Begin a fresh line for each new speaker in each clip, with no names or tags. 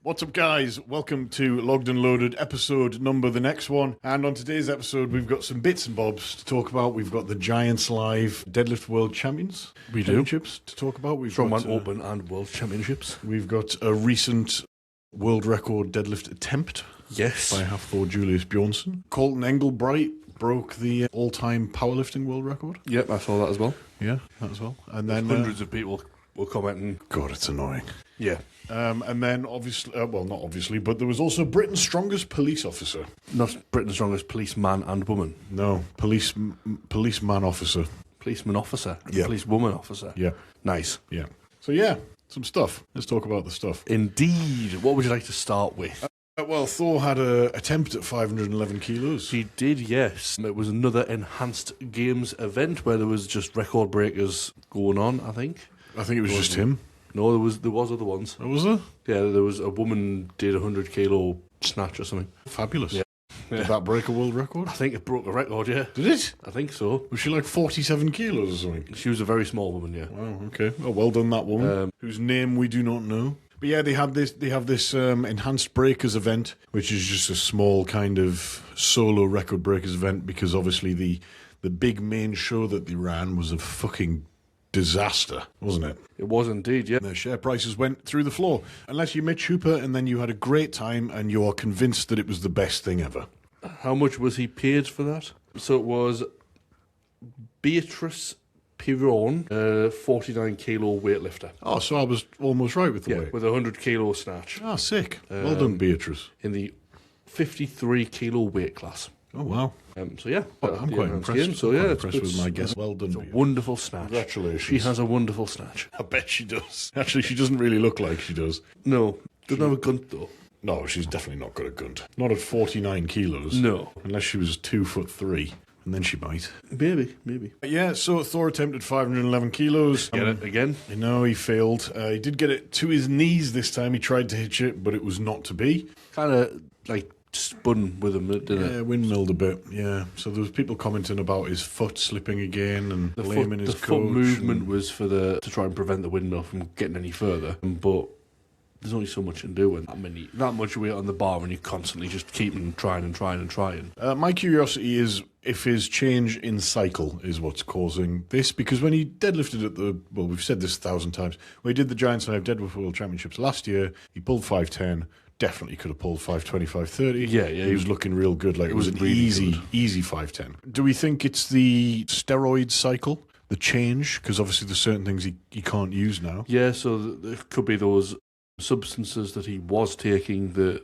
What's up, guys? Welcome to Logged and Loaded, episode number the next one. And on today's episode, we've got some bits and bobs to talk about. We've got the Giants Live Deadlift World Championships to talk about. We've
Strongman
got
Open and World Championships.
We've got a recent world record deadlift attempt.
Yes.
By Hafthor Julius Bjornsson. Colton Engelbrecht broke the all-time powerlifting world record.
Yep, I saw that as well.
Yeah, that as well. And then
hundreds of people were commenting.
God, it's annoying.
Yeah.
And then, obviously, well, not obviously, but there was also Britain's strongest police officer.
Not Britain's strongest policeman and woman.
No, policeman officer.
Policeman officer.
Yeah.
Policewoman officer.
Yeah.
Nice.
Yeah. So, yeah, some stuff. Let's talk about the stuff.
Indeed. What would you like to start with?
Well, Thor had an attempt at 511 kilos.
He did, yes. It was another enhanced games event where there was just record breakers going on, I think.
I think it was just him.
No, there was other ones.
Oh, was there?
Yeah, there was a woman did a 100 kilo snatch or something.
Fabulous.
Yeah.
Did that break a world record?
I think it broke a record, yeah.
Did it?
I think so.
Was she like 47 kilos or something?
She was a very small woman, yeah.
Wow, okay. Oh, well done, that woman, whose name we do not know. But yeah, they have this enhanced breakers event, which is just a small kind of solo record breakers event, because obviously the big main show that they ran was a fucking disaster, wasn't it?
It was indeed, yeah.
Their share prices went through the floor. Unless you Mitch Hooper and then you had a great time and you are convinced that it was the best thing ever.
How much was he paid for that? So it was Beatrice Piron, 49 kilo weightlifter.
Oh, so I was almost right with the weight.
With a 100 kilo snatch.
Ah, sick. Well done, Beatrice.
In the 53 kilo weight class.
Oh, wow.
So yeah,
I'm quite impressed.
So yeah,
impressed with my guess. Well done,
it's a
Beatrice.
wonderful snatch.
Congratulations.
She has a wonderful snatch.
I bet she does. Actually, she doesn't really look like she does.
No, doesn't have a gunt though.
No, she's definitely not got a gun. Not at 49 kilos.
No.
Unless she was 2'3", and then she might.
Maybe.
Yeah, so Thor attempted 511 kilos.
Get it again?
No, he failed. He did get it to his knees this time. He tried to hitch it, but it was not to be.
Kind of like spun with him, didn't it?
Yeah, windmilled a bit, yeah. So there was people commenting about his foot slipping again and blaming his
coach. The
coach.
foot movement was to try and prevent the windmill from getting any further, but there's only so much you can do with that much weight on the bar when you're constantly just keeping trying.
My curiosity is if his change in cycle is what's causing this, because when he deadlifted at we've said this 1,000 times, when he did the Giants Live Deadlift World Championships last year, he pulled 510, definitely could have pulled 520, 530.
Yeah.
He was looking real good, like it was an
really
easy 510. Do we think it's the steroid cycle, the change? Because obviously there's certain things he can't use now.
Yeah, so there could be those substances that he was taking that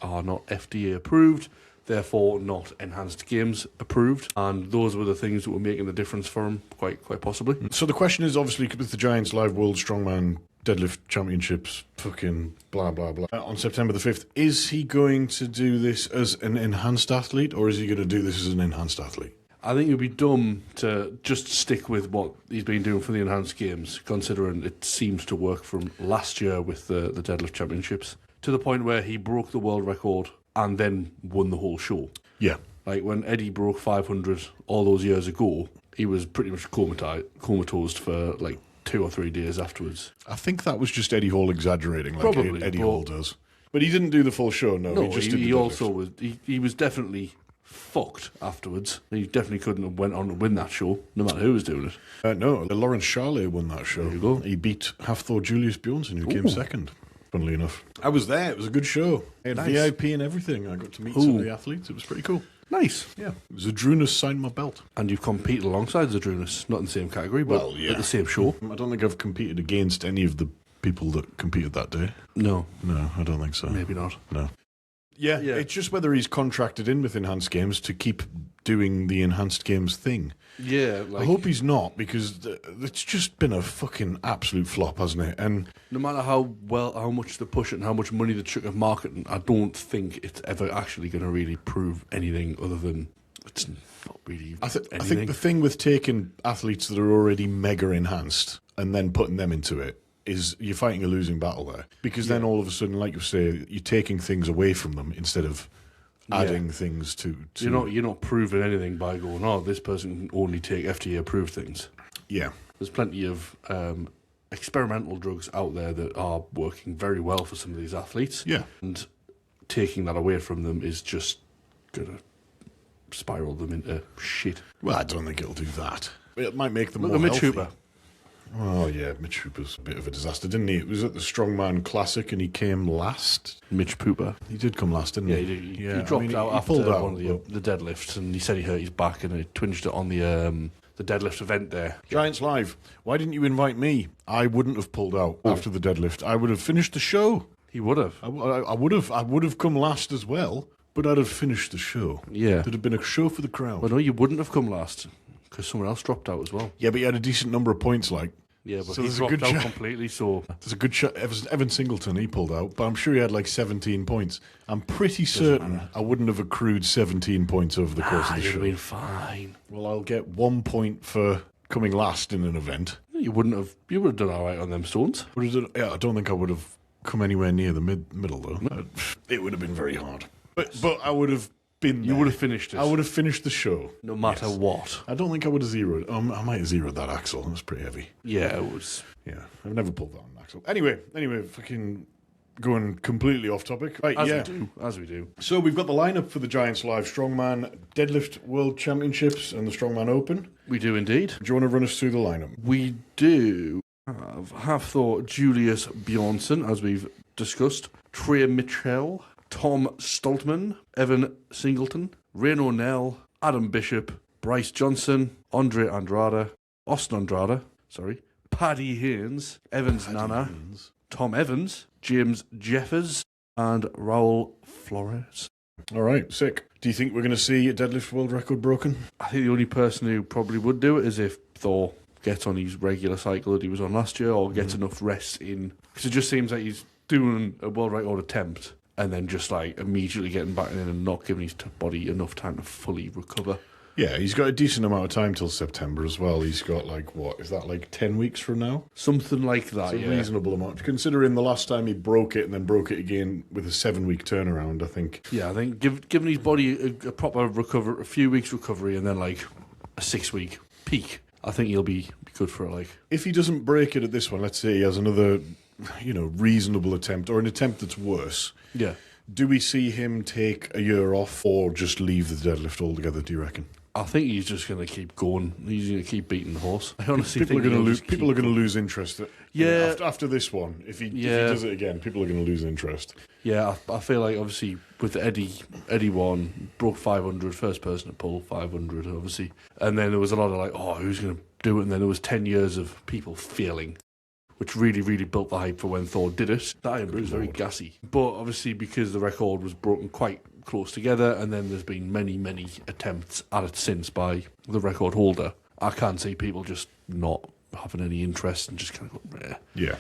are not FDA approved, therefore not enhanced games approved, and those were the things that were making the difference for him, quite possibly.
So the question is, obviously, with the Giants Live World Strongman Deadlift Championships, fucking blah blah blah, on September the 5th, is he going to do this as an enhanced athlete, or is he going to do this as an enhanced athlete?
I think it would be dumb to just stick with what he's been doing for the enhanced games, considering it seems to work from last year with the deadlift championships, to the point where he broke the world record and then won the whole show.
Yeah.
Like when Eddie broke 500 all those years ago, he was pretty much comatose for like 2 or 3 days afterwards.
I think that was just Eddie Hall exaggerating, like
Probably,
Eddie Hall does. But he didn't do the full show, no.
No,
he just did the
he
deadlift.
also was. He was definitely fucked afterwards. He definitely couldn't have went on to win that show, no matter who was doing it.
No, Lawrence Charlet won that show.
There you go.
He beat Hafthor Julius Bjornsson, who came second, funnily enough. I was there. It was a good show. I had
Nice.
VIP and everything. I got to meet some of the athletes. It was pretty cool.
Nice.
Yeah. Zadrunas signed my belt.
And you've competed alongside Zadrunas, not in the same category, but at the same show.
I don't think I've competed against any of the people that competed that day.
No,
I don't think so.
maybe not.
No. Yeah, it's just whether he's contracted in with Enhanced Games to keep doing the Enhanced Games thing.
Yeah,
I hope he's not, because it's just been a fucking absolute flop, hasn't it? And
no matter how much they push it and how much money they chuck at marketing, I don't think it's ever actually going to really prove anything other than it's not really
I think the thing with taking athletes that are already mega enhanced and then putting them into it is you're fighting a losing battle there. Because then all of a sudden, like you say, you're taking things away from them instead of adding things to...
You're not proving anything by going, this person can only take FDA approved things.
Yeah.
There's plenty of experimental drugs out there that are working very well for some of these athletes.
Yeah.
And taking that away from them is just going to spiral them into shit.
Well, I don't think it'll do that. It might make them
Look
more
at Mitch
healthy.
Hooper.
Oh, yeah, Mitch Hooper's a bit of a disaster, didn't he? It was at the Strongman Classic and he came last.
Mitch Pooper.
He did come last, didn't he?
He dropped out after
pulled out,
one of the deadlifts, and he said he hurt his back and he twinged it on the deadlift event there.
Giants Live, why didn't you invite me? I wouldn't have pulled out after the deadlift. I would have finished the show.
He would have.
I would have come last as well, but I'd have finished the show.
Yeah.
There'd have been a show for the crowd.
Well, no, you wouldn't have come last because someone else dropped out as well.
Yeah, but he had a decent number of points, like.
Yeah, but
So
he
there's a
dropped
good
out
shot.
completely, so...
There's a good shot. Evan Singleton, he pulled out, but I'm sure he had like 17 points. I'm pretty certain I wouldn't have accrued 17 points over the course of the
you'd
show.
have been fine.
Well, I'll get 1 point for coming last in an event.
You would have done all right on them stones.
Yeah, I don't think I would have come anywhere near the middle, though. It would have been very hard. But I would have been there.
You would have finished it.
I would have finished the show.
No matter what.
I don't think I would have zeroed. I might have zeroed that axle. It was pretty heavy.
Yeah, it was...
Yeah, I've never pulled that on an axle. Anyway, fucking going completely off topic. Right,
As we do.
So we've got the lineup for the Giants Live Strongman Deadlift World Championships and the Strongman Open.
We do indeed.
Do you want to run us through the lineup?
We do have Hafthor Julius Bjornsson, as we've discussed, Trey Mitchell, Tom Stoltman, Evan Singleton, Rain O'Neill, Adam Bishop, Bryce Johnson, Andre Andrade, Austin Andrade, Paddy Haynes, Evans Nana, Tom Evans, James Jeffers, and Raul Flores.
All right, sick. Do you think we're going to see a deadlift world record broken?
I think the only person who probably would do it is if Thor gets on his regular cycle that he was on last year, or gets enough rest in. Because it just seems like he's doing a world record attempt and then just like immediately getting back in and not giving his body enough time to fully recover.
Yeah, he's got a decent amount of time till September as well. He's got like, what, is that like 10 weeks from now?
Something like that,
It's a reasonable amount. Considering the last time he broke it and then broke it again with a 7-week turnaround, I think.
Yeah, I think giving his body a proper recovery, a few weeks recovery, and then like a 6-week peak, I think he'll be good for it. Like,
if he doesn't break it at this one, let's say he has another, reasonable attempt or an attempt that's worse.
yeah.
Do we see him take a year off or just leave the deadlift altogether, do you reckon?
I think he's just going to keep going. He's going to keep beating the horse. I honestly
People
think
are going to
he'll
lose.
just
People
keep
are going to
going.
lose interest.
Yeah.
After this one, if he does it again, people are going to lose interest.
Yeah, I feel like obviously with Eddie won, broke 500, first person to pull 500, obviously. And then there was a lot of like, oh, who's going to do it? And then there was 10 years of people failing, which really, really built the hype for when Thor did it. That Iron Brew was very gassy. But obviously because the record was broken quite close together, and then there's been many, many attempts at it since by the record holder, I can't see people just not having any interest and just kind of go, meh.
Yeah.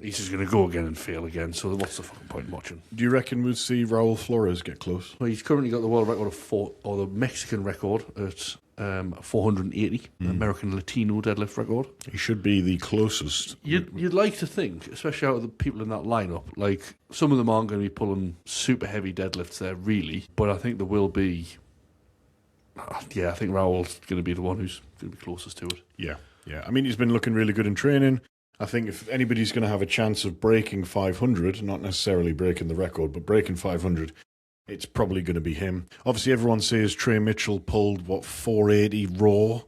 He's just going to go again and fail again, so what's the fucking point in watching?
Do you reckon we'll see Raul Flores get close?
Well, he's currently got the world record or the Mexican record at 480, American Latino deadlift record.
He should be the closest.
You'd like to think, especially out of the people in that lineup, like some of them aren't going to be pulling super heavy deadlifts there, really, but I think there will be. I think Raul's going to be the one who's going to be closest to it.
Yeah. I mean, he's been looking really good in training. I think if anybody's going to have a chance of breaking 500, not necessarily breaking the record, but breaking 500, it's probably going to be him. Obviously, everyone says Trey Mitchell pulled, 480 raw,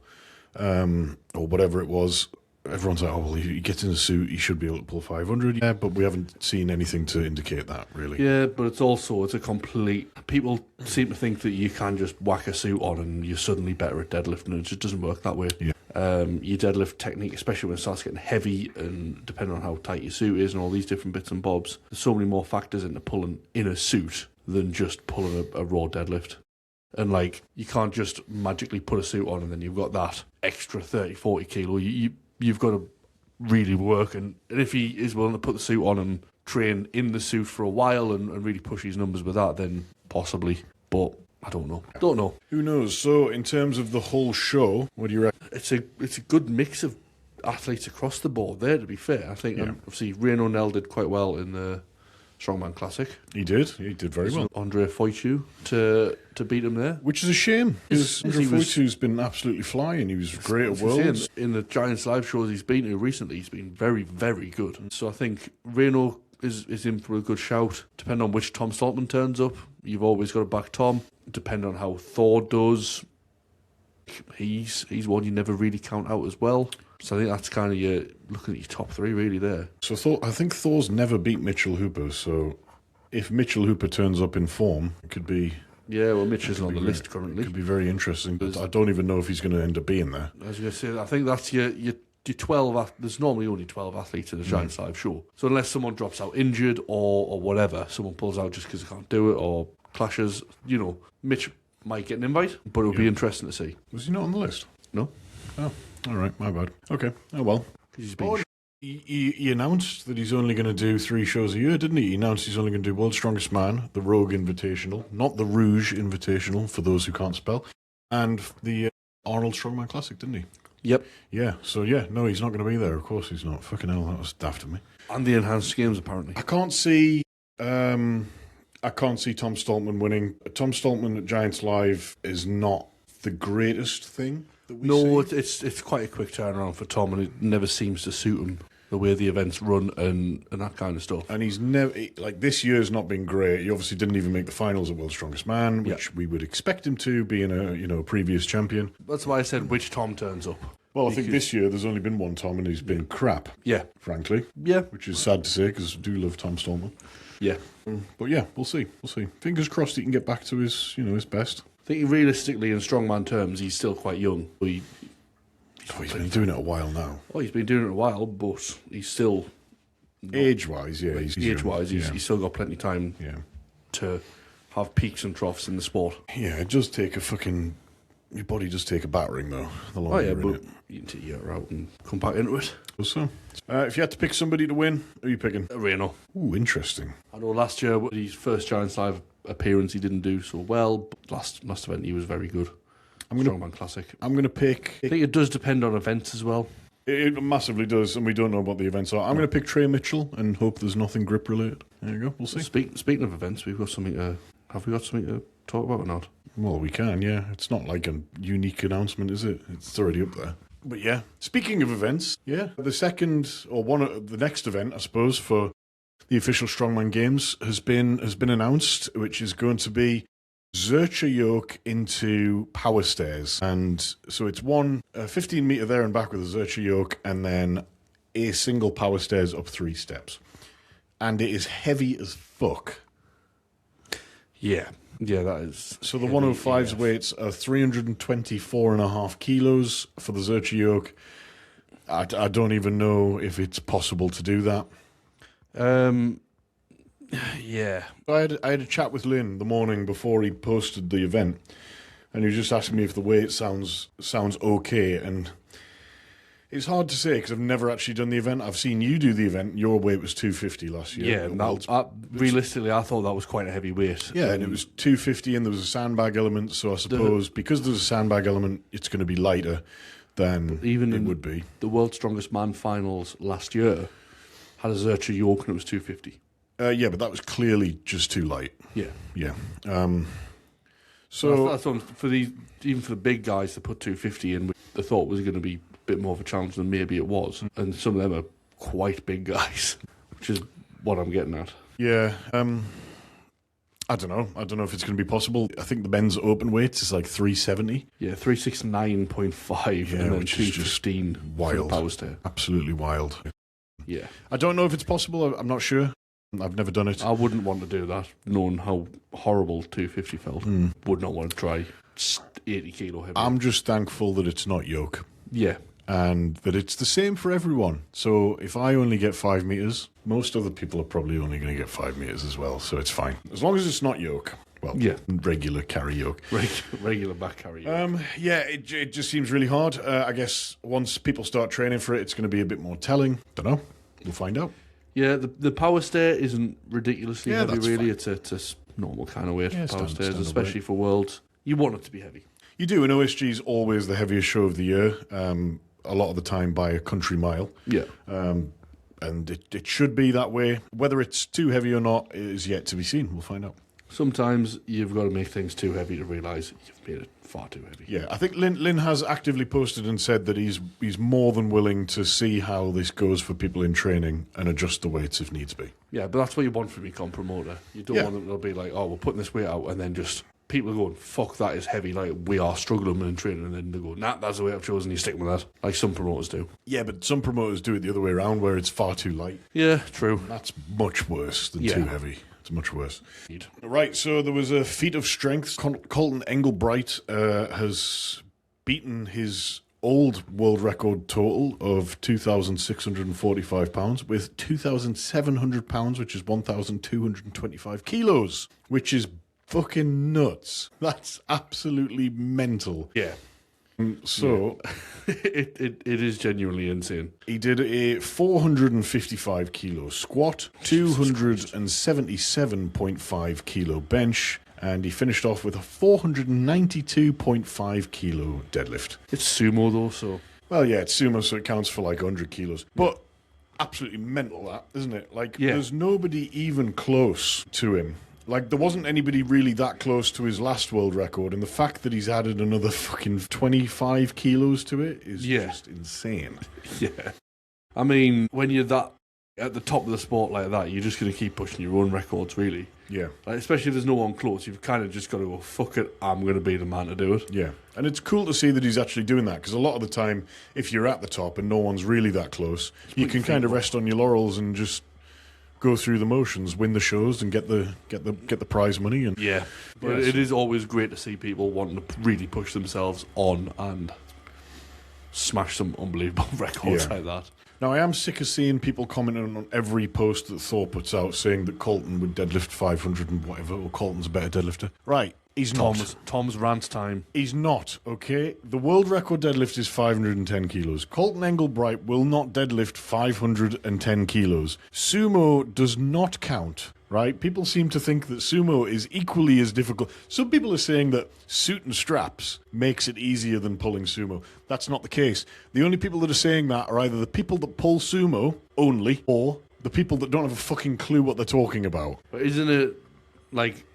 or whatever it was. Everyone's like, oh, well, he gets in a suit, he should be able to pull 500. Yeah, but we haven't seen anything to indicate that, really.
Yeah, but it's a complete... People seem to think that you can just whack a suit on and you're suddenly better at deadlifting, and it just doesn't work that way.
Yeah.
Your deadlift technique, especially when it starts getting heavy and depending on how tight your suit is and all these different bits and bobs, there's so many more factors into pulling in a suit than just pulling a raw deadlift. And like, you can't just magically put a suit on and then you've got that extra 30, 40 kilo. You've got to really work, and if he is willing to put the suit on and train in the suit for a while and really push his numbers with that, then possibly. But I don't know.
Who knows? So, in terms of the whole show, what do you reckon?
It's a good mix of athletes across the board there, to be fair. I think obviously Rain O'Neill did quite well in the Strongman Classic.
He did very well.
Andre Foytu to beat him there.
Which is a shame, because
He was-
Foytu's been absolutely flying. He was great at Worlds.
In the Giants live shows he's been to recently, he's been very, very good. So I think Reno is in for a good shout. Depending on which Tom Stoltman turns up, you've always got to back Tom. Depending on how Thor does, he's one you never really count out as well. So I think that's kind of your looking at your top three really there.
So I think Thor's never beat Mitchell Hooper, so if Mitchell Hooper turns up in form, it could be...
Yeah, well, Mitch isn't on the list currently.
It could be very interesting, but I don't even know if he's going to end up being there.
As you say, I think that's your 12... There's normally only 12 athletes in a Giants live show. So unless someone drops out injured or whatever, someone pulls out just because they can't do it or clashes, Mitch might get an invite, but it'll be interesting to see.
Was he not on the list?
No.
Oh, all right, my bad. Okay, oh well.
He's been
He announced that he's only going to do 3 shows a year, didn't he? He announced he's only going to do World's Strongest Man, the Rogue Invitational, not the Rouge Invitational, for those who can't spell, and the Arnold Strongman Classic, didn't he?
Yep.
Yeah, so no, he's not going to be there. Of course he's not. Fucking hell, that was daft of me.
And the enhanced games, apparently.
I can't see Tom Stoltman winning. Tom Stoltman at Giants Live is not the greatest thing that we see.
It's quite a quick turnaround for Tom, and it never seems to suit him, the way the events run and that kind of stuff.
And he's never, this year's not been great. He obviously didn't even make the finals at World's Strongest Man, which we would expect him to, being a previous champion.
That's why I said which Tom turns up.
Well, I think this year there's only been one Tom, and he's been crap.
Yeah.
Frankly.
Yeah.
Which is sad to say, because I do love Tom Stoltman.
Yeah.
But yeah, we'll see. Fingers crossed he can get back to his best.
I think realistically, in strongman terms, he's still quite young.
He's been doing it a while now.
Oh, he's been doing it a while, but he's still...
Age-wise, yeah.
He's still got plenty of time to have peaks and troughs in the sport.
Yeah, it does take a fucking... Your body does take a battering, though. The longer you're in it.
You can take a year out and come back into it.
So, if you had to pick somebody to win, who are you picking?
Reno.
Ooh, interesting.
I know last year, his first Giants Live appearance, he didn't do so well. But last event, he was very good. Strongman Classic.
I'm going to pick...
I think it does depend on events as well.
It massively does, and we don't know what the events are. I'm going to pick Trey Mitchell and hope there's nothing grip related. There you go. We'll see.
Speaking of events, we've got something to... Have we got something to talk about or not?
Well, we can, yeah. It's not like a unique announcement, is it? It's already up there. But yeah, speaking of events, the second, or one of the next event, I suppose, for the official Strongman Games has been announced, which is going to be Zercher yoke into power stairs. And so it's 15 metre there and back with a Zercher yoke, and then a single power stairs up 3 steps. And it is heavy as fuck.
Yeah, that is...
So the 105's weights are 324.5 kilos for the Zercher yoke. I don't even know if it's possible to do that.
Yeah.
I had a chat with Lynn the morning before he posted the event, and he was just asking me if the weight sounds okay, and it's hard to say because I've never actually done the event. I've seen you do the event. Your weight was 250 last year.
Yeah, realistically, I thought that was quite a heavy weight.
Yeah, and it was 250, and there was a sandbag element. So I suppose because there's a sandbag element, it's going to be lighter than it would be.
The World's Strongest Man finals last year had a Zercher yoke, and it was 250.
Yeah, but that was clearly just too light.
Yeah.
So
that's even for the big guys to put 250 in, the thought was going to be bit more of a challenge than maybe it was, and some of them are quite big guys, which is what I'm getting at.
Yeah, I don't know if it's going to be possible. I think the men's open weight is like 370.
Yeah, 369.5, and then
which is just
215
wild.
Power stair.
Absolutely wild.
Yeah,
I don't know if it's possible. I'm not sure. I've never done it.
I wouldn't want to do that, knowing how horrible 250 felt. Would not want to try 80 kilo heavy.
I'm just thankful that it's not yoke.
Yeah.
And that it's the same for everyone. So if I only get 5 meters, most other people are probably only going to get 5 meters as well. So it's fine. As long as it's not yoke. Well, regular carry yoke.
Regular back carry yoke.
It just seems really hard. I guess once people start training for it, it's going to be a bit more telling. Don't know. We'll find out.
Yeah, the power stair isn't ridiculously heavy, really.
Fine.
It's a normal kind of weight for power stairs, especially
weight.
For Worlds. You want it to be heavy.
You do, and OSG is always the heaviest show of the year, a lot of the time by a country mile.
Yeah.
And it should be that way. Whether it's too heavy or not is yet to be seen. We'll find out.
Sometimes you've got to make things too heavy to realise you've made it far too heavy.
Yeah, I think Lynn has actively posted and said that he's more than willing to see how this goes for people in training and adjust the weights if needs be.
Yeah, but that's what you want from your comp promoter. You don't want them to be like, oh, we're putting this weight out, and then just people are going, fuck, that is heavy, like we are struggling in training, and then they go, nah, that's the way I've chosen, you stick with that, like some promoters do.
Yeah, but some promoters do it the other way around where it's far too light.
Yeah, true.
That's much worse than too heavy. It's much worse. Right, so there was a feat of strength. Colton Engelbrecht has beaten his old world record total of 2,645 pounds with 2,700 pounds, which is 1,225 kilos, which is fucking nuts. That's absolutely mental.
Yeah.
So
it is genuinely insane.
He did a 455 kilo squat, 277.5 kilo bench, and he finished off with a 492.5 kilo deadlift.
It's sumo though, so...
Well, yeah, it's sumo, so it counts for like 100 kilos. But absolutely mental, that, isn't it? Like, there's nobody even close to him. Like, there wasn't anybody really that close to his last world record, and the fact that he's added another fucking 25 kilos to it is just insane.
Yeah. I mean, when you're that at the top of the sport like that, you're just going to keep pushing your own records, really.
Yeah.
Like, especially if there's no one close, you've kind of just got to go, fuck it, I'm going to be the man to do it.
Yeah. And it's cool to see that he's actually doing that, because a lot of the time, if you're at the top and no one's really that close, you can kind of rest on your laurels and just go through the motions, win the shows, and get the prize money. And
but it is always great to see people wanting to really push themselves on and smash some unbelievable records like that.
Now, I am sick of seeing people commenting on every post that Thor puts out saying that Colton would deadlift 500 and whatever, or Colton's a better deadlifter. Right. He's not.
Tom's rant time.
He's not, okay? The world record deadlift is 510 kilos. Colton Engelbrecht will not deadlift 510 kilos. Sumo does not count, right? People seem to think that sumo is equally as difficult. Some people are saying that suit and straps makes it easier than pulling sumo. That's not the case. The only people that are saying that are either the people that pull sumo only, or the people that don't have a fucking clue what they're talking about.
But isn't it, like...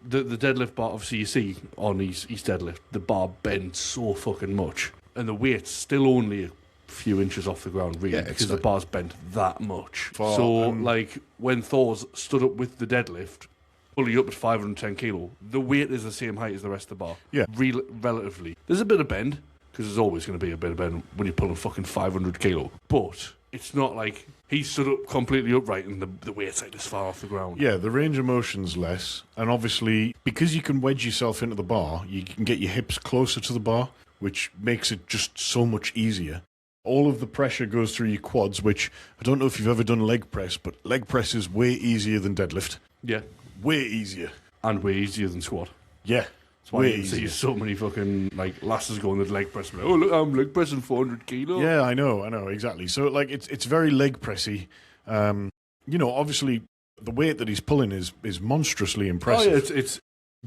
The deadlift bar, obviously you see on his deadlift, the bar bends so fucking much. And the weight's still only a few inches off the ground, really, because the bar's bent that much. Like, when Thor's stood up with the deadlift, fully up at 510 kilo, the weight is the same height as the rest of the bar.
Yeah.
Relatively. There's a bit of bend, because there's always going to be a bit of bend when you're pulling fucking 500 kilo. But... it's not like he stood up completely upright and the weight's like this far off the ground.
Yeah, the range of motion's less. And obviously, because you can wedge yourself into the bar, you can get your hips closer to the bar, which makes it just so much easier. All of the pressure goes through your quads, which I don't know if you've ever done leg press, but leg press is way easier than deadlift.
Yeah.
Way easier.
And way easier than squat.
Yeah.
That's why you see so many fucking like lasses going to leg press. Like, oh look, I'm leg pressing 400 kilo.
Yeah, I know, exactly. So like it's very leg pressy. You know, obviously the weight that he's pulling is monstrously impressive.
Oh yeah, it's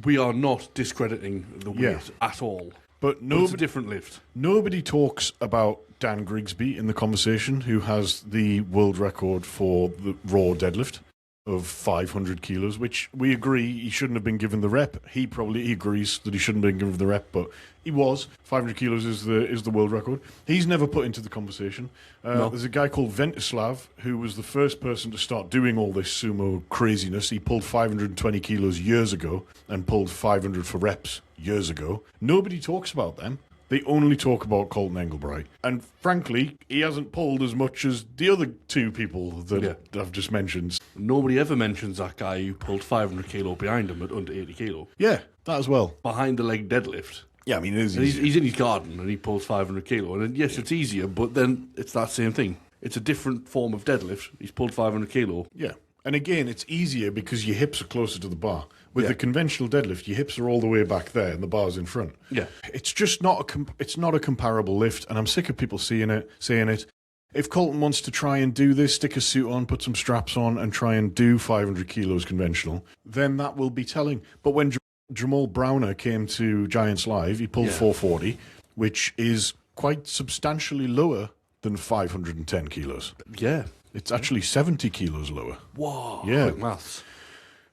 we are not discrediting the weight at all. But it's a different lift. Nobody
talks about Dan Grigsby in the conversation, who has the world record for the raw deadlift of 500 kilos, which we agree he shouldn't have been given the rep. He agrees that he shouldn't have been given the rep, but he was. 500 kilos is the world record. He's never put into the conversation.
No.
There's a guy called Ventislav, who was the first person to start doing all this sumo craziness. He pulled 520 kilos years ago and pulled 500 for reps years ago. Nobody talks about them. They only talk about Colton Engelbrecht. And frankly, he hasn't pulled as much as the other two people that I've just mentioned.
Nobody ever mentions that guy who pulled 500 kilo behind him at under 80 kilo.
Yeah, that as well.
Behind the leg deadlift.
Yeah, I mean, it is
easier. He's in his garden and he pulls 500 kilo. And yes, it's easier, but then it's that same thing. It's a different form of deadlift. He's pulled 500 kilo.
Yeah. And again, it's easier because your hips are closer to the bar. With the conventional deadlift, your hips are all the way back there and the bar's in front.
Yeah.
It's just not a comparable lift, and I'm sick of people saying it. If Colton wants to try and do this, stick a suit on, put some straps on, and try and do 500 kilos conventional, then that will be telling. But when Jamal Browner came to Giants Live, he pulled 440, which is quite substantially lower than 510 kilos.
Yeah.
It's actually 70 kilos lower.
Whoa.
Yeah.
Quick maths.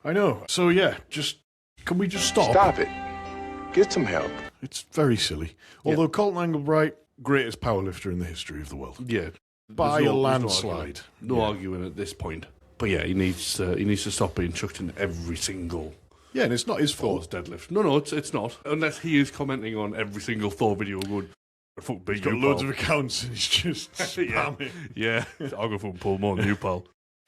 I know. So yeah, can we just stop?
Stop it. Get some help.
It's very silly. Although Colton Engelbrecht, greatest powerlifter in the history of the world.
Yeah.
By a
there's
landslide.
No arguing at this point. But yeah, he needs to stop being chucked in every single
Yeah, and it's not his fault.
Thor's deadlift. No, it's not. Unless he is commenting on every single Thor video going, fuck big
He's got
you,
loads
pal.
of accounts and he's just spamming.
Yeah, I'll go fucking pull more than you, pal.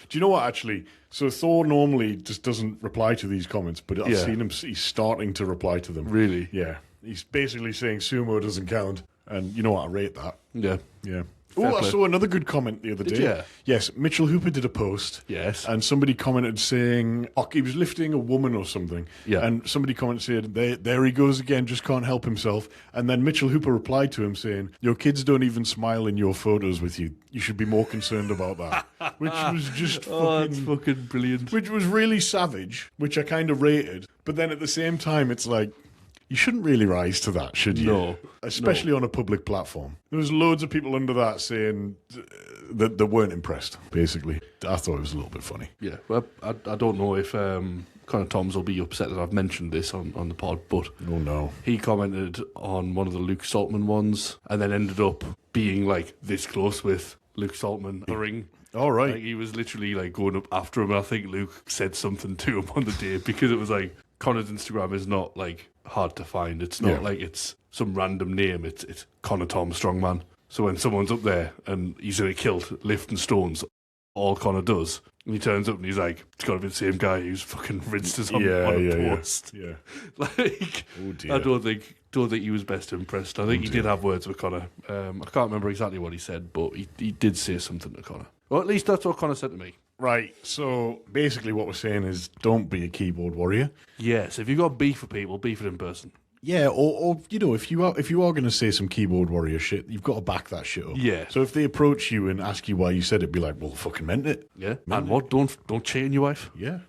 Do you know what, actually? So Thor normally just doesn't reply to these comments, but I've seen him, he's starting to reply to them.
Really?
Yeah. He's basically saying sumo doesn't count. And you know what, I rate that.
Yeah.
Yeah.
Fair
Oh, I
play.
saw another good comment the other day.
ya?
Yes, Mitchell Hooper did a post.
Yes.
And somebody commented saying, he was lifting a woman or something.
Yeah.
And somebody commented saying, there he goes again, just can't help himself. And then Mitchell Hooper replied to him saying, your kids don't even smile in your photos with you. You should be more concerned about that. Which was just
That's fucking brilliant.
which was really savage, which I kind of rated. But then at the same time, it's like, you shouldn't really rise to that, should you?
No.
Especially on a public platform. There was loads of people under that saying that they weren't impressed, basically. I thought it was a little bit funny.
Yeah, well, I don't know if Connor Toms will be upset that I've mentioned this on the pod, but
Oh, no.
he commented on one of the Luke Saltman ones and then ended up being like this close with Luke Saltman the ring.
All right.
Like, he was literally like going up after him, and I think Luke said something to him on the day because it was like Connor's Instagram is not like hard to find. It's not like it's some random name. It's Connor Tom Strongman. So when someone's up there and he's in a kilt lifting stones, all Connor does, and he turns up and he's like, it's got to be the same guy who's fucking rinsed us on a post.
Yeah.
Like,
Oh, dear.
I don't think he was best impressed. I think he did have words with Connor. I can't remember exactly what he said, but he did say something to Connor. Or at least that's what Connor said to me.
Right. So basically what we're saying is don't be a keyboard warrior.
Yes, if you've got beef with people, beef it in person.
Yeah, or you know, if you are going to say some keyboard warrior shit, you've got to back that shit up.
Yeah.
So if they approach you and ask you why you said it, be like, well, I fucking meant it.
Yeah. And what? Don't chain your wife?
Yeah.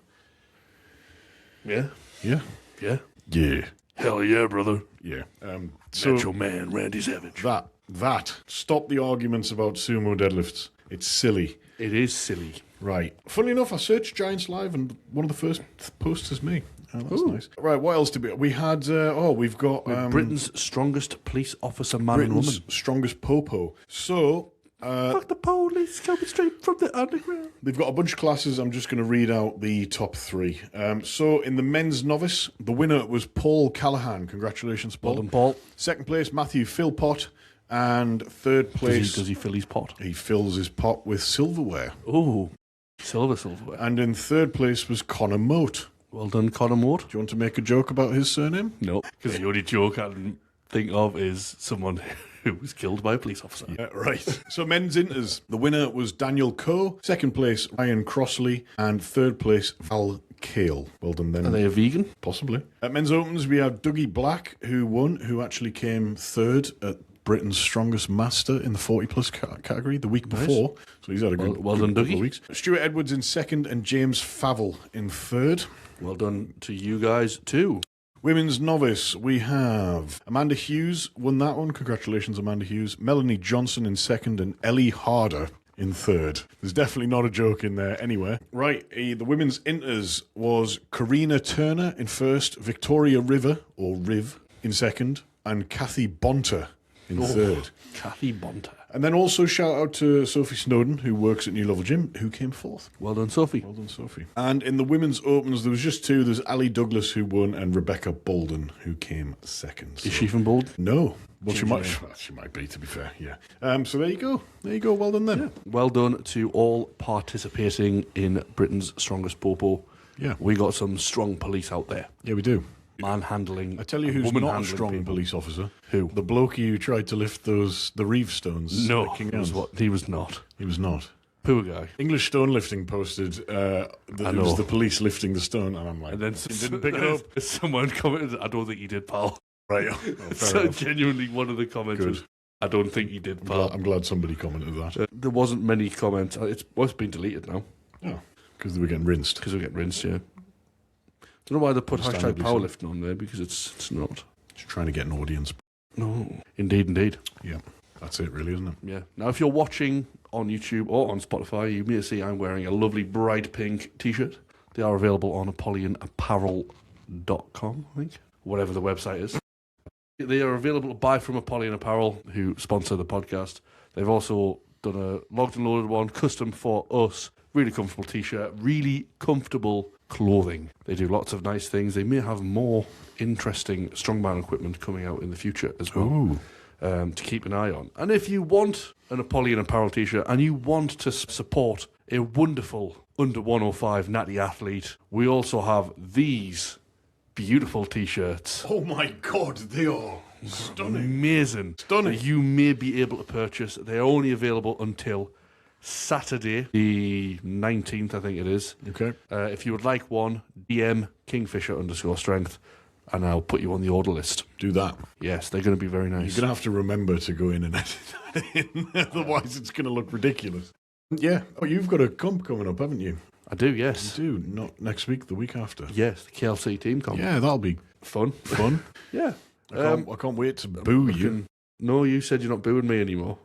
Yeah.
Yeah.
Yeah.
Yeah.
Hell yeah, brother.
Yeah.
Macho man, Randy Savage.
That stop the arguments about sumo deadlifts. It's silly.
It is silly.
Right. Funnily enough, I searched Giants Live and one of the first posts is me. Oh, that's nice. Right, what else did we had? We've got
Britain's strongest police officer man
Britain's
and woman.
strongest popo. So
Fuck the police, coming straight from the underground.
they've got a bunch of classes. I'm just going to read out the top three. So in the men's novice, the winner was Paul Callahan. Congratulations, Paul.
Well done, Paul.
Second place, Matthew Philpott. And third place,
Does he fill his pot?
he fills his pot with silverware.
Oh, silverware.
And in third place was Connor Moat.
Well done, Connor Moore.
Do you want to make a joke about his surname?
No, because the only joke I can think of is someone who was killed by a police officer.
Yeah, right. So men's inters. The winner was Daniel Coe. Second place, Ryan Crossley. And third place, Val Kale. Well done then.
Are they a vegan?
Possibly. At men's opens, we have Dougie Black, who won, who actually came third at Britain's Strongest Master in the 40-plus category the week before. So he's had a good,
well done,
good couple
Dougie.
of weeks. Stuart Edwards in second and James Favell in third.
Well done to you guys too.
Women's novice, we have Amanda Hughes won that one. Congratulations, Amanda Hughes. Melanie Johnson in second and Ellie Harder in third. There's definitely not a joke in there anywhere. Right, the women's inters was Karina Turner in first, Victoria River, or Riv, in second, and Kathy Bonter in third.
Kathy Bonter.
And then also shout out to Sophie Snowden, who works at New Level Gym, who came fourth.
Well done, Sophie.
Well done, Sophie. And in the women's opens, there was just two. There's Ali Douglas, who won, and Rebecca Bolden, who came second.
Is she from Bold?
No. Well, she
Ginger
might be, to be fair, yeah. So there you go. There you go. Well done then.
Well done to all participating in Britain's Strongest Popo.
Yeah.
We got some strong police out there.
Yeah, we do.
Manhandling.
I tell you
and
who's not a
woman-handling
strong
people.
police officer.
Who?
The bloke who tried to lift the reeve stones.
No,
at King
he was
Anne's.
He was not.
He was not.
Poor guy.
English Stone Lifting posted that it was the police lifting the stone, and I'm like,
And then
he didn't pick it up.
Someone commented, I don't think he did, pal.
Right. Oh, fair
So
enough.
genuinely, one of the comments
Good.
was, I don't think he did, pal.
I'm glad somebody commented that.
There wasn't many comments. It's been deleted now
Oh, because they were getting rinsed.
because we get rinsed. Yeah. Don't know why they put hashtag
Understandably so.
powerlifting on there because it's not.
Just trying to get an audience.
No. Indeed.
Yeah. That's it, really, isn't it?
Yeah. Now, if you're watching on YouTube or on Spotify, you may see I'm wearing a lovely bright pink T-shirt. They are available on ApollyonApparel.com, I think, whatever the website is. They are available to buy from Apollyon Apparel, who sponsor the podcast. They've also done a logged and loaded one, custom for us. Really comfortable T-shirt, really comfortable clothing. They do lots of nice things. They may have more interesting strongman equipment coming out in the future as well. To keep an eye on. And if you want an Apollyon Apparel T-shirt and you want to support a wonderful under 105 natty athlete, we also have these beautiful T-shirts.
Oh my God, they are stunning.
Amazing.
Stunning.
That you may be able to purchase. They're only available until Saturday, the 19th, I think it is.
Okay.
If you would like one, DM Kingfisher_strength, and I'll put you on the order list.
Do that.
Yes, they're going to be very nice.
You're going to have to remember to go in and edit that in, otherwise it's going to look ridiculous. Yeah. Oh, you've got a comp coming up, haven't you?
I do, yes.
You do. Not next week, the week after.
Yes, the KLC team comp.
Yeah, that'll be
Fun.
fun.
Yeah.
I can't wait to boo you.
No, you said you're not booing me anymore.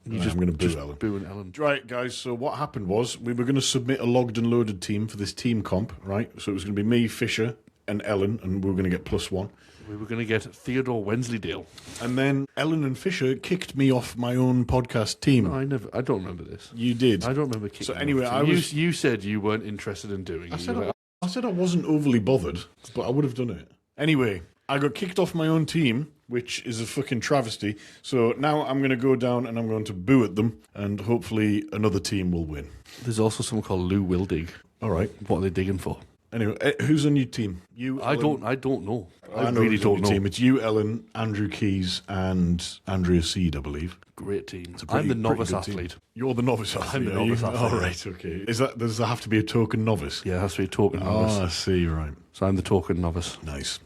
I'm going to boo Ellen.
Booing Ellen.
Right, guys, so what happened was we were going to submit a logged and loaded team for this team comp, right? So it was going to be me, Fisher, and Ellen, and we were going to get +1.
We were going to get Theodore Wensleydale.
And then Ellen and Fisher kicked me off my own podcast team.
No, I don't remember this.
You did.
I don't remember kicking
So anyway,
you said you weren't interested in doing it.
I said I wasn't overly bothered, but I would have done it. Anyway, I got kicked off my own team, which is a fucking travesty. So now I'm going to go down and I'm going to boo at them, and hopefully another team will win.
There's also someone called Lou Wildig.
All right.
What are they digging for?
Anyway, who's on your team? You.
I
Ellen?
don't know.
I know
really
who's on
don't
your
know.
team. It's you, Ellen, Andrew Keys, and Andrea Seed, I believe.
Great team.
a pretty-
I'm the novice
pretty good team.
athlete.
You're the novice athlete.
I'm the
are you?
novice athlete,
All
yeah.
right, okay. Does there have to be a token novice?
Yeah, it has to be a token novice.
Oh, I see. Right.
So I'm the token novice.
Nice.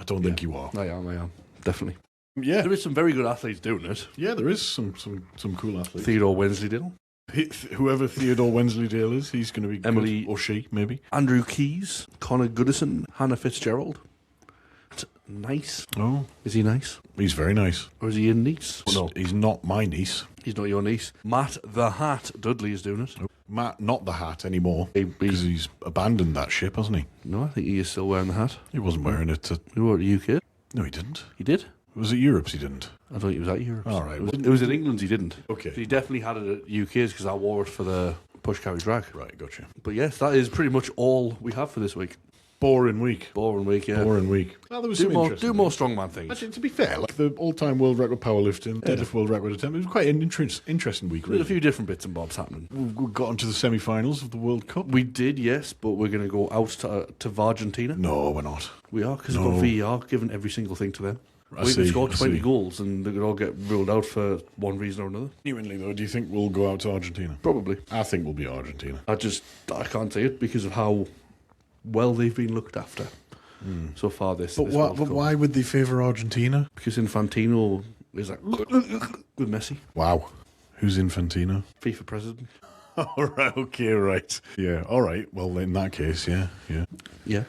I don't think you are.
I am. Definitely.
Yeah.
There is some very good athletes doing it.
Yeah, there is some cool athletes.
Theodore Wensleydale.
Whoever Theodore Wensleydale is, he's going to be
Emily-
good. Or she, maybe.
Andrew Keys. Connor Goodison. Hannah Fitzgerald. It's nice.
Oh,
Is he nice?
he's very nice.
Or is he your niece? No,
He's not my niece.
he's not your niece. Matt the Hat Dudley is doing it.
Matt, not the hat anymore.
He-
Because he's abandoned that ship, hasn't he?
No, I think he is still wearing the hat.
He wasn't wearing it.
He wore it at UK.
No, he didn't.
He did?
Was it Europe's he didn't?
I thought he was at Europe.
All right.
It was in England he didn't.
Okay.
He definitely had it at UK's because I wore it for the push carry drag.
Right, gotcha.
But yes, that is pretty much all we have for this week.
Boring week.
Boring week, yeah.
Boring week. Well, there was
Do
some
more
interesting
do more strongman things.
Actually, to be fair, like the all-time world record powerlifting, deadlift world record attempt, it was quite an interesting week,
There's
really.
a few different bits and bobs happening.
We got onto the semi-finals of the World Cup.
We did, yes, but we're going to go out to Argentina.
No, we're not.
We are, because
No.
we've got VAR giving every single thing to them.
I
We can
see,
score
I
20
see.
goals and they could all get ruled out for one reason or another.
Genuinely, though, do you think we'll go out to Argentina?
Probably.
I think we'll be Argentina.
I can't say it because of how well they've been looked after so far this
But,
World Cup.
why would they favour Argentina?
Because Infantino is like with Messi,
Wow. Who's Infantino?
FIFA president.
All right, okay, right. Yeah, all right. Well, in that case, yeah.
Yeah.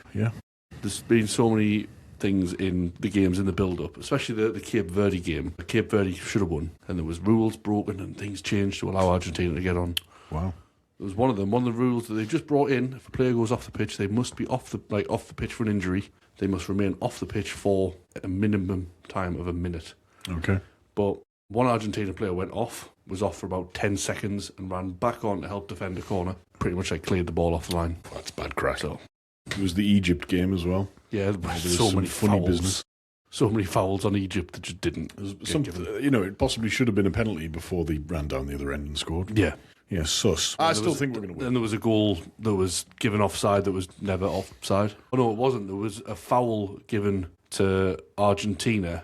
There's been so many things in the games in the build-up, especially the Cape Verde game. Cape Verde should have won, and there was rules broken and things changed to allow Argentina to get on.
Wow.
There was one of the rules that they've just brought in. If a player goes off the pitch, they must be off the pitch for an injury. They must remain off the pitch for a minimum time of a minute.
Okay.
But one Argentina player was off for about 10 seconds and ran back on to help defend a corner. Pretty much cleared the ball off the line.
That's bad crack.
So,
It was the Egypt game as well.
yeah, there
There
was
was
so
some
many
funny
fouls.
business.
So many fouls on Egypt that just didn't.
It possibly should have been a penalty before they ran down the other end and scored.
Yeah.
Yeah, sus. I still think we're going to win.
Then there was a goal that was given offside that was never offside. Oh, no, it wasn't. There was a foul given to Argentina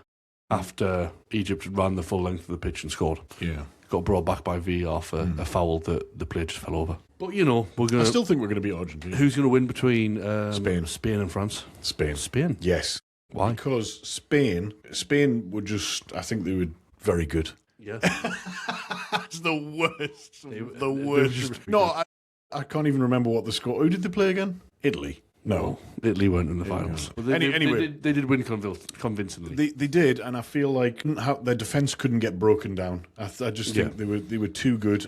after Egypt had ran the full length of the pitch and scored.
Yeah.
Got brought back by VAR for a foul that the player just fell over. But, we're going
I
to...
still think we're going to be Argentina.
Who's going to win between
Spain.
and France?
Spain.
Spain.
Yes.
Why?
Because Spain would just, I think they were very good.
Yeah.
That's the worst.
They
The
were
worst.
just-
No, I can't even remember what the score. Who did they play again? Italy. No.
Italy weren't in the finals. But
Anyway.
they did win convincingly.
They did, and I feel like their defence couldn't get broken down. I just think they were too good.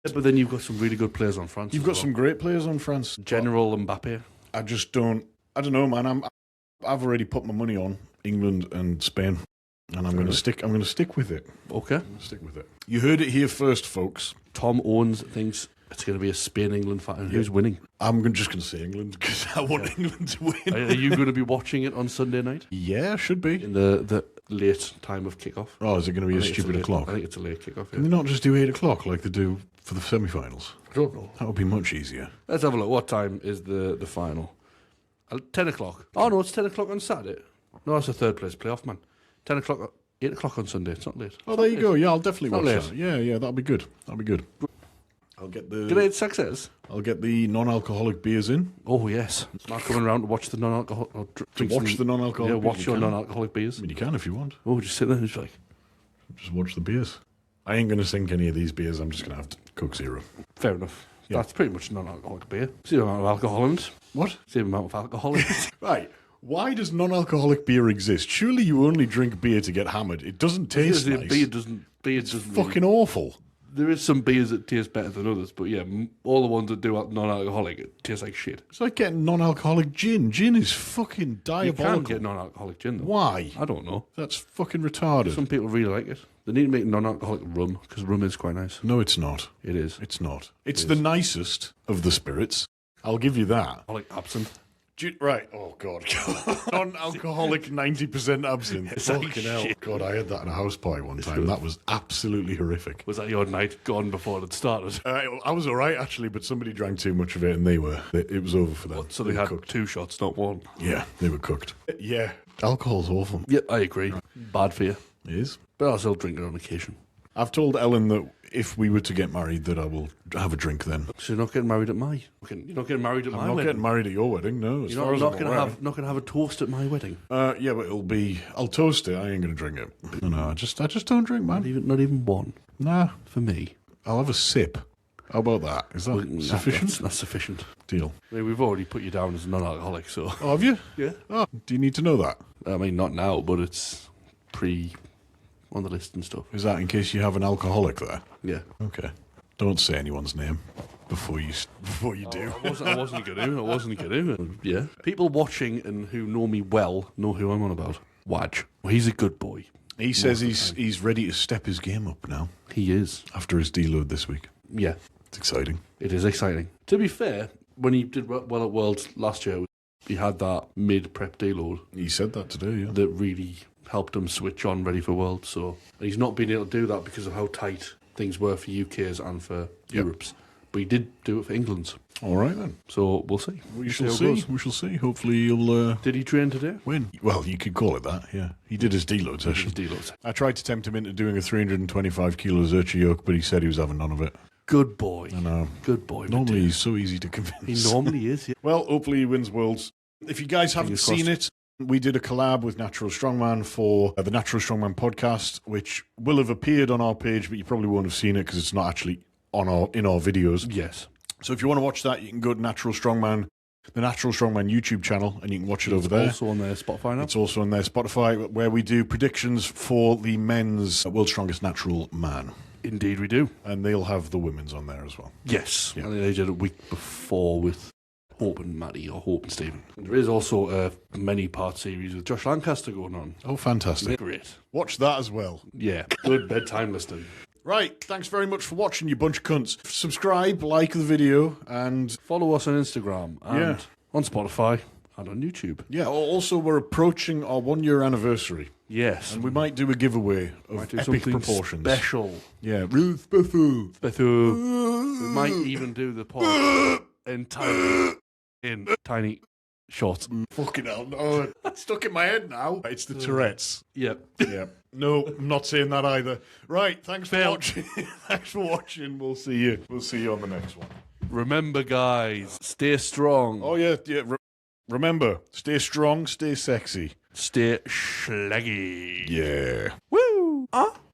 But then you've got some really good players on France.
You've got some great players on France.
General Mbappe.
I just don't. I don't know, man. I've already put my money on England and Spain, and I'm going to stick. I'm going to stick with it.
Okay.
Stick with it. You heard it here first, folks.
Tom Owens thinks it's going to be a Spain-England fight. Who's winning?
I'm just going to say England because I want England to win.
Are you going to be watching it on Sunday night?
Yeah, should be.
In the late time of kickoff.
Oh, is it going to be a stupid o'clock?
I think it's a late kickoff.
Can they not just do 8 o'clock like they do for the semi-finals?
I don't know.
That would be much easier.
Let's have a look. What time is the final? 10 o'clock. Oh, no, it's 10 o'clock on Saturday. No, that's a third place playoff, man. 10 o'clock, 8 o'clock on Sunday. It's not late.
Oh, there you go. Yeah, I'll definitely watch
late.
that. Yeah, that'll be good. That'll be good. I'll get the...
Great success.
I'll get the non-alcoholic beers in.
Oh, yes. Mark coming around to watch the non-alcoholic...
the non-alcoholic beers.
Watch your non-alcoholic beers.
I mean, you can if you want.
Oh, just sit there and just like...
Just watch the beers. I ain't going to sink any of these beers. I'm just going to have Coke Zero.
Fair enough.
Yeah.
That's pretty much non-alcoholic beer. Same amount of alcohol in it.
What?
Same amount of alcohol in it.
Right. Why does non-alcoholic beer exist? Surely you only drink beer to get hammered. It doesn't taste nice.
Beer doesn't
fucking awful.
There is some beers that taste better than others, but yeah, all the ones that do non-alcoholic, it tastes like shit.
It's like getting non-alcoholic gin. Gin is fucking diabolical.
You can get non-alcoholic gin, though.
Why?
I don't know.
That's fucking retarded.
Some people really like it. They need to make non-alcoholic rum, because rum is quite nice.
No, it's not.
It is.
It's not. It's the nicest of the spirits. I'll give you that.
I like absinthe.
Right. Oh, God. Non-alcoholic 90% absinthe.
It's like
Fucking hell.
shit.
God, I had that at a house party one time. That was absolutely horrific.
Was that your night gone before it started?
I was all right, actually, but somebody drank too much of it, and it was over for them.
So they had cooked 2 shots, not 1.
Yeah, they were cooked. Yeah, alcohol's awful.
Yeah, I agree. Bad for you.
It is.
But I'll still drink it on occasion.
I've told Ellen that if we were to get married, that I will have a drink then.
So you're not getting married at my... You're not getting married at my
I'm not
wedding?
getting married at your wedding, no. As
You're
far as
not
I'm
going
aware.
to have a toast at my wedding?
Yeah, but it'll be... I'll toast it. I ain't going to drink it. No, I just don't drink, man.
Not even one?
Nah.
For me?
I'll have a sip. How about that? Is that sufficient?
That's sufficient.
Deal.
I mean, we've already put you down as a non-alcoholic, so...
Oh, have you?
Yeah.
Oh, do you need to know that?
I mean, not now, but it's on the list and stuff.
Is that in case you have an alcoholic there?
Yeah.
Okay. Don't say anyone's name before you do.
I wasn't going to. Yeah. People watching and who know me well know who I'm on about. Waj. Well, he's a good boy.
He says he's ready to step his game up now
He is.
after his deload this week.
Yeah.
It's exciting.
It is exciting. To be fair, when he did well at Worlds last year, he had that mid-prep deload
He said that today, yeah.
that really helped him switch on ready for Worlds. So he's not been able to do that because of how tight things were for UK's and for Europe's. But he did do it for England's.
All right, then.
So we'll see.
We
We'll
shall
how it
see.
goes.
We shall see. Hopefully he'll
Did he train today?
win. Well, you could call it that, yeah. He did his deload
His
session.
deloads.
I tried to tempt him into doing a 325 kilo Zercher yoke, but he said he was having none of it.
Good boy.
I know.
Good boy.
Normally he's so easy to convince.
He normally is, yeah.
Well, hopefully he wins Worlds. If you guys haven't
Fingers
seen it, we did a collab with Natural Strongman for the Natural Strongman podcast, which will have appeared on our page, but you probably won't have seen it because it's not actually in our videos.
Yes.
So if you want to watch that, you can go to Natural Strongman, the Natural Strongman YouTube channel, and you can watch it over there.
Also on their Spotify now.
It's also on their Spotify, where we do predictions for the men's World's Strongest Natural Man.
Indeed we do.
And they'll have the women's on there as well.
Yes.
Yeah.
I think they did a week before with Hope and Maddie, or Hope and Stephen. And there is also a many-part series with Josh Lancaster going on.
Oh, fantastic.
Great.
Watch that as well.
Yeah. Good bedtime listening.
Right, thanks very much for watching, you bunch of cunts. Subscribe, like the video, and
Follow us on Instagram and on Spotify and on YouTube.
yeah, also we're approaching our 1 year anniversary,
Yes.
and we might do a giveaway of
might do
epic
something
proportions.
special.
Yeah, real special.
We might even do the pod in tiny shots.
Fucking hell, no. It's stuck in my head now. It's the Tourette's.
Yep.
Yeah. No, I'm not saying that either. Right, thanks for
Fail.
watching. Thanks for watching. We'll see you. We'll see you on the next one.
Remember, guys, stay strong.
Oh, yeah. Remember, stay strong, stay sexy.
Stay schlaggy.
Yeah.
Woo!